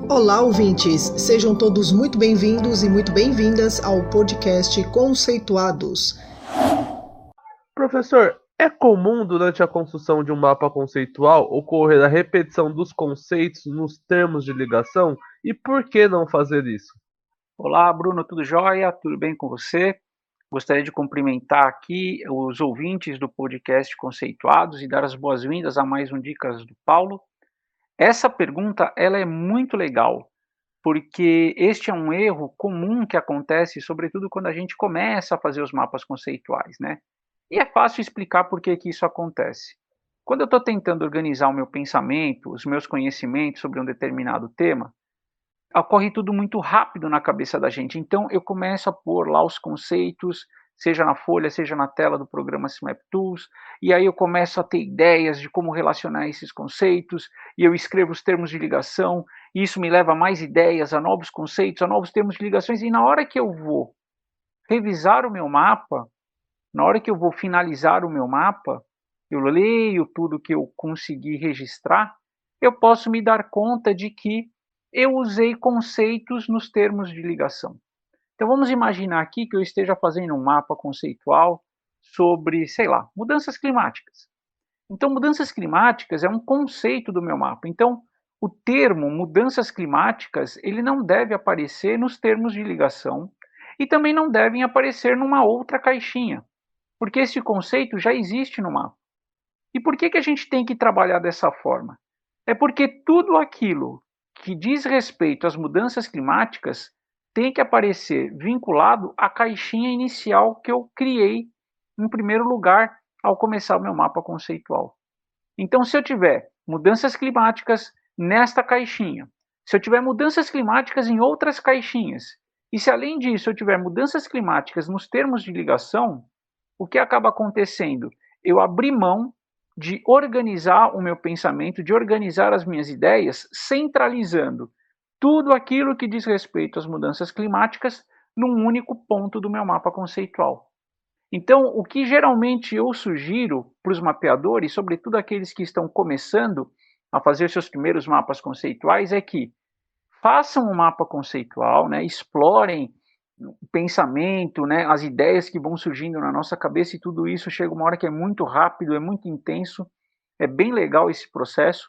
Olá, ouvintes! Sejam todos muito bem-vindos e muito bem-vindas ao podcast Conceituados. Professor, é comum durante a construção de um mapa conceitual ocorrer a repetição dos conceitos nos termos de ligação? E por que não fazer isso? Olá, Bruno, tudo jóia? Tudo bem com você? Gostaria de cumprimentar aqui os ouvintes do podcast Conceituados e dar as boas-vindas a mais um Dicas do Paulo. Essa pergunta ela é muito legal, porque este é um erro comum que acontece, sobretudo quando a gente começa a fazer os mapas conceituais, né? E é fácil explicar por que isso acontece. Quando eu estou tentando organizar o meu pensamento, os meus conhecimentos sobre um determinado tema, ocorre tudo muito rápido na cabeça da gente. Então eu começo a pôr lá os conceitos, seja na folha, seja na tela do programa Smap Tools, e aí eu começo a ter ideias de como relacionar esses conceitos, e eu escrevo os termos de ligação, e isso me leva a mais ideias, a novos conceitos, a novos termos de ligações, e na hora que eu vou revisar o meu mapa, na hora que eu vou finalizar o meu mapa, eu leio tudo que eu consegui registrar, eu posso me dar conta de que eu usei conceitos nos termos de ligação. Então vamos imaginar aqui que eu esteja fazendo um mapa conceitual sobre, sei lá, mudanças climáticas. Então mudanças climáticas é um conceito do meu mapa. Então o termo mudanças climáticas, ele não deve aparecer nos termos de ligação e também não devem aparecer numa outra caixinha, porque esse conceito já existe no mapa. E por que a gente tem que trabalhar dessa forma? É porque tudo aquilo que diz respeito às mudanças climáticas tem que aparecer vinculado à caixinha inicial que eu criei em primeiro lugar ao começar o meu mapa conceitual. Então, se eu tiver mudanças climáticas nesta caixinha, se eu tiver mudanças climáticas em outras caixinhas, e se além disso eu tiver mudanças climáticas nos termos de ligação, o que acaba acontecendo? Eu abri mão de organizar o meu pensamento, de organizar as minhas ideias, centralizando tudo aquilo que diz respeito às mudanças climáticas num único ponto do meu mapa conceitual. Então, o que geralmente eu sugiro para os mapeadores, sobretudo aqueles que estão começando a fazer seus primeiros mapas conceituais, é que façam um mapa conceitual, né, explorem o pensamento, né, as ideias que vão surgindo na nossa cabeça, e tudo isso chega uma hora que é muito rápido, é muito intenso, é bem legal esse processo,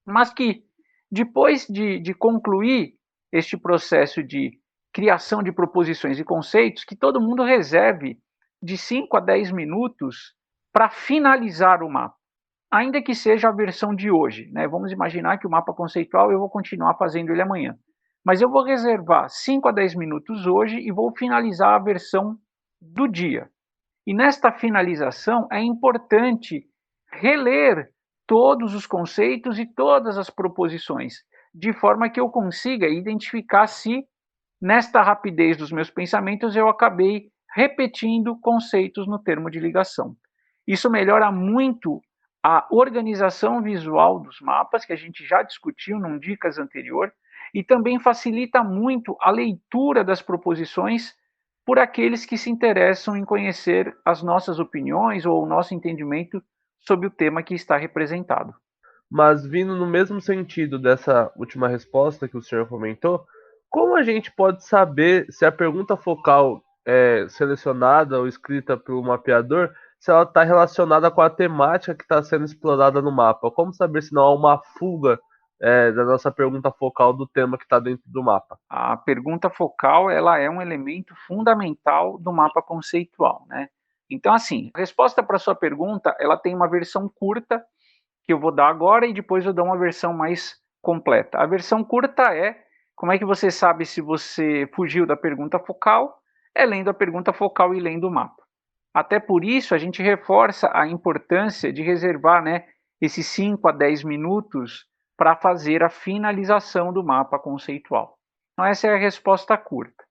mas que depois de concluir este processo de criação de proposições e conceitos, que todo mundo reserve de 5 a 10 minutos para finalizar o mapa, ainda que seja a versão de hoje, né? Vamos imaginar que o mapa conceitual eu vou continuar fazendo ele amanhã, mas eu vou reservar 5 a 10 minutos hoje e vou finalizar a versão do dia. E nesta finalização é importante reler todos os conceitos e todas as proposições, de forma que eu consiga identificar se, nesta rapidez dos meus pensamentos, eu acabei repetindo conceitos no termo de ligação. Isso melhora muito a organização visual dos mapas, que a gente já discutiu num dicas anterior, e também facilita muito a leitura das proposições por aqueles que se interessam em conhecer as nossas opiniões ou o nosso entendimento sobre o tema que está representado. Mas vindo no mesmo sentido dessa última resposta que o senhor comentou, como a gente pode saber se a pergunta focal é selecionada ou escrita pelo mapeador, se ela está relacionada com a temática que está sendo explorada no mapa? Como saber se não há uma fuga da nossa pergunta focal do tema que está dentro do mapa? A pergunta focal ela é um elemento fundamental do mapa conceitual, né? Então, assim, a resposta para a sua pergunta ela tem uma versão curta que eu vou dar agora e depois eu dou uma versão mais completa. A versão curta é como é que você sabe se você fugiu da pergunta focal? É lendo a pergunta focal e lendo o mapa. Até por isso, a gente reforça a importância de reservar, né, esses 5 a 10 minutos para fazer a finalização do mapa conceitual. Então, essa é a resposta curta.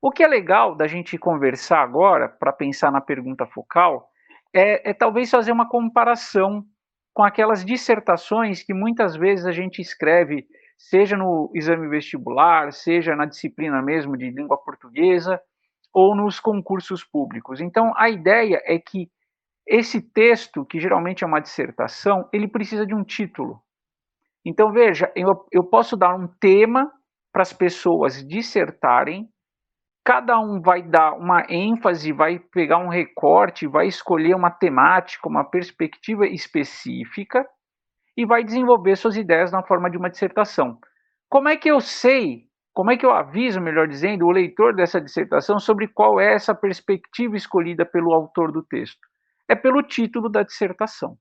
O que é legal da gente conversar agora, para pensar na pergunta focal, é talvez fazer uma comparação com aquelas dissertações que muitas vezes a gente escreve, seja no exame vestibular, seja na disciplina mesmo de língua portuguesa, ou nos concursos públicos. Então, a ideia é que esse texto, que geralmente é uma dissertação, ele precisa de um título. Então, veja, eu posso dar um tema para as pessoas dissertarem, cada um vai dar uma ênfase, vai pegar um recorte, vai escolher uma temática, uma perspectiva específica e vai desenvolver suas ideias na forma de uma dissertação. Como é que eu sei, como é que eu aviso, melhor dizendo, o leitor dessa dissertação sobre qual é essa perspectiva escolhida pelo autor do texto? É pelo título da dissertação.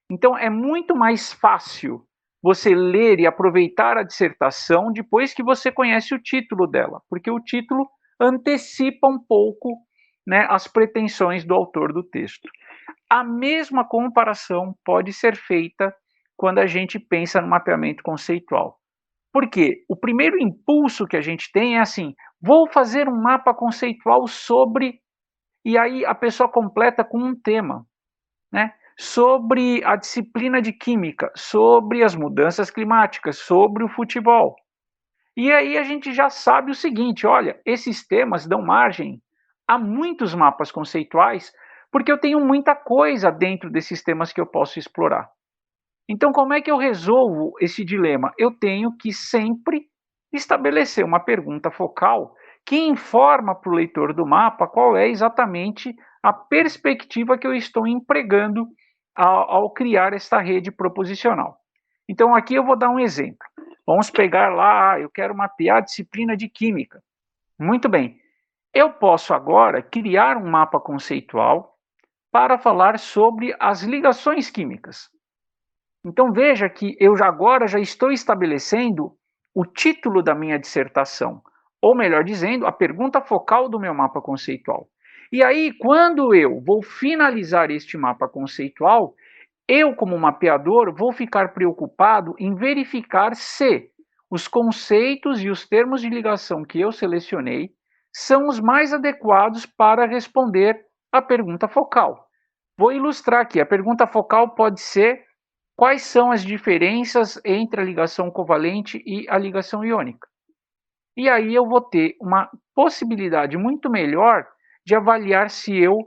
Então, é muito mais fácil você ler e aproveitar a dissertação depois que você conhece o título dela, porque o título antecipa um pouco, né, as pretensões do autor do texto. A mesma comparação pode ser feita quando a gente pensa no mapeamento conceitual. Por quê? O primeiro impulso que a gente tem é assim: vou fazer um mapa conceitual sobre. E aí a pessoa completa com um tema, né? Sobre a disciplina de química, sobre as mudanças climáticas, sobre o futebol. E aí a gente já sabe o seguinte: olha, esses temas dão margem a muitos mapas conceituais, porque eu tenho muita coisa dentro desses temas que eu posso explorar. Então, como é que eu resolvo esse dilema? Eu tenho que sempre estabelecer uma pergunta focal que informa para o leitor do mapa qual é exatamente a perspectiva que eu estou empregando ao criar esta rede proposicional. Então, aqui eu vou dar um exemplo. Vamos pegar lá, eu quero mapear a disciplina de química. Muito bem. Eu posso agora criar um mapa conceitual para falar sobre as ligações químicas. Então veja que eu agora já estou estabelecendo o título da minha dissertação, ou melhor dizendo, a pergunta focal do meu mapa conceitual. E aí, quando eu vou finalizar este mapa conceitual, eu, como mapeador, vou ficar preocupado em verificar se os conceitos e os termos de ligação que eu selecionei são os mais adequados para responder à pergunta focal. Vou ilustrar aqui. A pergunta focal pode ser: quais são as diferenças entre a ligação covalente e a ligação iônica? E aí eu vou ter uma possibilidade muito melhor de avaliar se eu,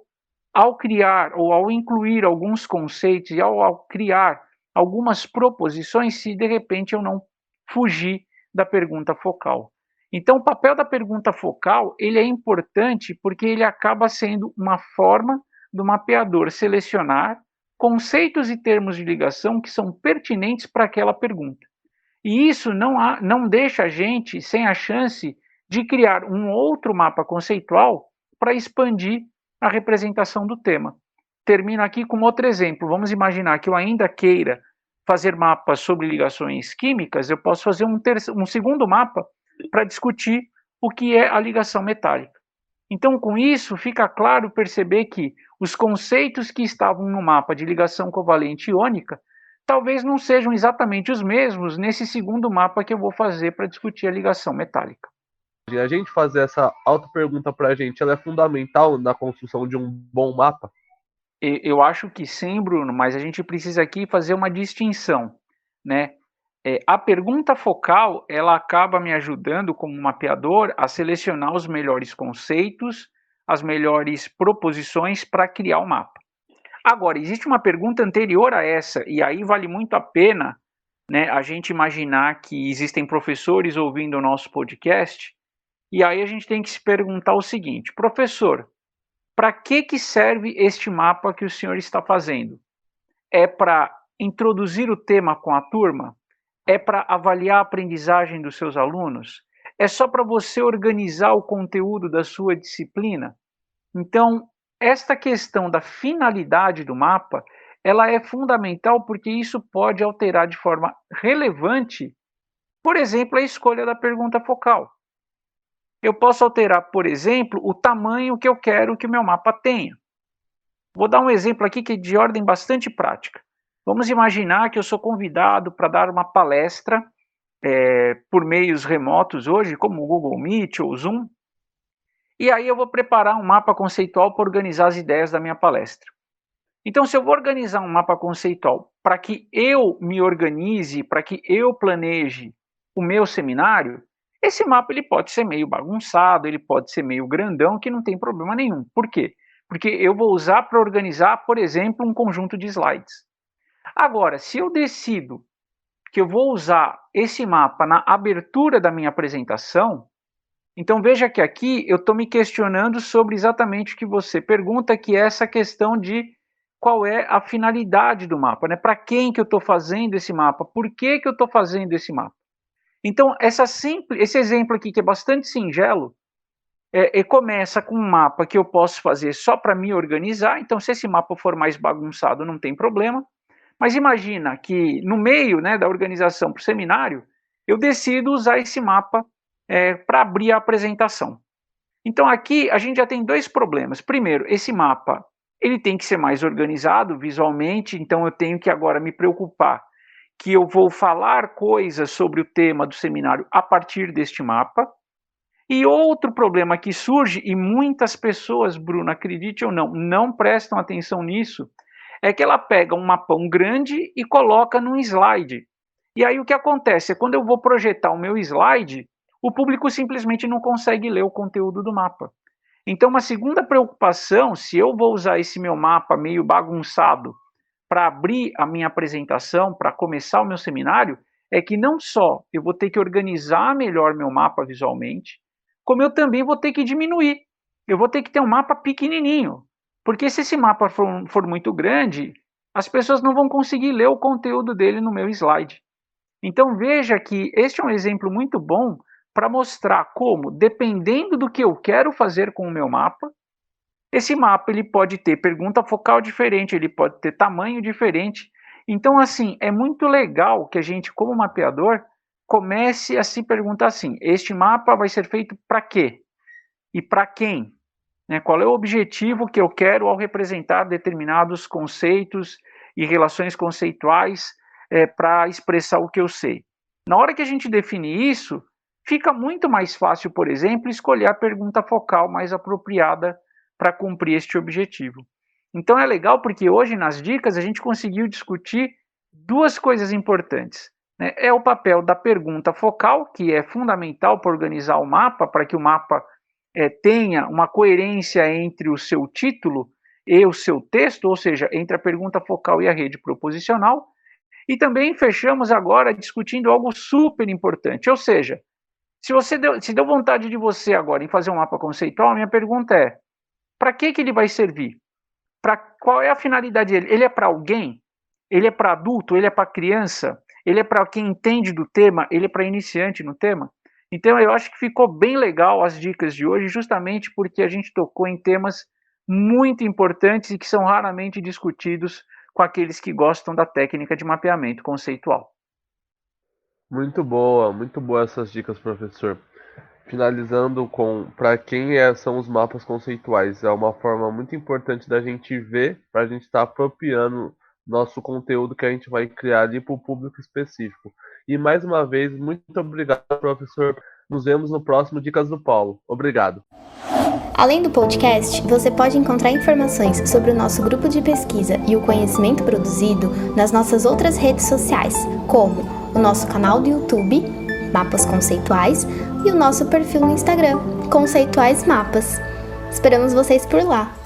ao criar ou ao incluir alguns conceitos e ao criar algumas proposições, se de repente eu não fugir da pergunta focal. Então, o papel da pergunta focal ele é importante porque ele acaba sendo uma forma do mapeador selecionar conceitos e termos de ligação que são pertinentes para aquela pergunta. E isso não deixa a gente sem a chance de criar um outro mapa conceitual para expandir a representação do tema. Termino aqui com outro exemplo. Vamos imaginar que eu ainda queira fazer mapas sobre ligações químicas, eu posso fazer um segundo mapa para discutir o que é a ligação metálica. Então, com isso, fica claro perceber que os conceitos que estavam no mapa de ligação covalente iônica talvez não sejam exatamente os mesmos nesse segundo mapa que eu vou fazer para discutir a ligação metálica. A gente fazer essa auto-pergunta para a gente, ela é fundamental na construção de um bom mapa? Eu acho que sim, Bruno, mas a gente precisa aqui fazer uma distinção, né? A pergunta focal, ela acaba me ajudando como mapeador a selecionar os melhores conceitos, as melhores proposições para criar o mapa. Agora, existe uma pergunta anterior a essa, e aí vale muito a pena, né, a gente imaginar que existem professores ouvindo o nosso podcast, e aí a gente tem que se perguntar o seguinte: professor, para que serve este mapa que o senhor está fazendo? É para introduzir o tema com a turma? É para avaliar a aprendizagem dos seus alunos? É só para você organizar o conteúdo da sua disciplina? Então, esta questão da finalidade do mapa, ela é fundamental porque isso pode alterar de forma relevante, por exemplo, a escolha da pergunta focal. Eu posso alterar, por exemplo, o tamanho que eu quero que o meu mapa tenha. Vou dar um exemplo aqui que é de ordem bastante prática. Vamos imaginar que eu sou convidado para dar uma palestra por meios remotos hoje, como o Google Meet ou o Zoom, e aí eu vou preparar um mapa conceitual para organizar as ideias da minha palestra. Então, se eu vou organizar um mapa conceitual para que eu me organize, para que eu planeje o meu seminário, esse mapa ele pode ser meio bagunçado, ele pode ser meio grandão, que não tem problema nenhum. Por quê? Porque eu vou usar para organizar, por exemplo, um conjunto de slides. Agora, se eu decido que eu vou usar esse mapa na abertura da minha apresentação, então veja que aqui eu estou me questionando sobre exatamente o que você pergunta, que é essa questão de qual é a finalidade do mapa, né? Para quem que eu estou fazendo esse mapa? Por que eu estou fazendo esse mapa? Então, esse exemplo aqui, que é bastante singelo, começa com um mapa que eu posso fazer só para me organizar. Então, se esse mapa for mais bagunçado, não tem problema. Mas imagina que no meio, né, da organização para o seminário, eu decido usar esse mapa para abrir a apresentação. Então, aqui a gente já tem dois problemas. Primeiro, esse mapa ele tem que ser mais organizado visualmente, então eu tenho que agora me preocupar que eu vou falar coisas sobre o tema do seminário a partir deste mapa. E outro problema que surge, e muitas pessoas, Bruno, acredite ou não prestam atenção nisso, é que ela pega um mapão grande e coloca num slide. E aí o que acontece é quando eu vou projetar o meu slide, o público simplesmente não consegue ler o conteúdo do mapa. Então, uma segunda preocupação, se eu vou usar esse meu mapa meio bagunçado para abrir a minha apresentação, para começar o meu seminário, é que não só eu vou ter que organizar melhor meu mapa visualmente, como eu também vou ter que diminuir. Eu vou ter que ter um mapa pequenininho, porque se esse mapa for muito grande, as pessoas não vão conseguir ler o conteúdo dele no meu slide. Então veja que este é um exemplo muito bom para mostrar como, dependendo do que eu quero fazer com o meu mapa, esse mapa ele pode ter pergunta focal diferente, ele pode ter tamanho diferente. Então, assim, é muito legal que a gente, como mapeador, comece a se perguntar assim, este mapa vai ser feito para quê? E para quem? Né? Qual é o objetivo que eu quero ao representar determinados conceitos e relações conceituais para expressar o que eu sei? Na hora que a gente define isso, fica muito mais fácil, por exemplo, escolher a pergunta focal mais apropriada para cumprir este objetivo. Então é legal porque hoje nas dicas a gente conseguiu discutir duas coisas importantes. Né? É o papel da pergunta focal, que é fundamental para organizar o mapa, para que o mapa tenha uma coerência entre o seu título e o seu texto, ou seja, entre a pergunta focal e a rede proposicional. E também fechamos agora discutindo algo super importante, ou seja, se deu vontade de você agora em fazer um mapa conceitual, a minha pergunta é, para que ele vai servir? Qual é a finalidade dele? Ele é para alguém? Ele é para adulto? Ele é para criança? Ele é para quem entende do tema? Ele é para iniciante no tema? Então eu acho que ficou bem legal as dicas de hoje, justamente porque a gente tocou em temas muito importantes e que são raramente discutidos com aqueles que gostam da técnica de mapeamento conceitual. Muito boa essas dicas, professor. Finalizando com para quem são os mapas conceituais, é uma forma muito importante da gente ver, para a gente estar apropriando nosso conteúdo que a gente vai criar ali para o público específico. E mais uma vez, muito obrigado, professor. Nos vemos no próximo Dicas do Paulo. Obrigado. Além do podcast, você pode encontrar informações sobre o nosso grupo de pesquisa e o conhecimento produzido nas nossas outras redes sociais, como o nosso canal do YouTube, Mapas Conceituais, e o nosso perfil no Instagram, Conceituais Mapas. Esperamos vocês por lá!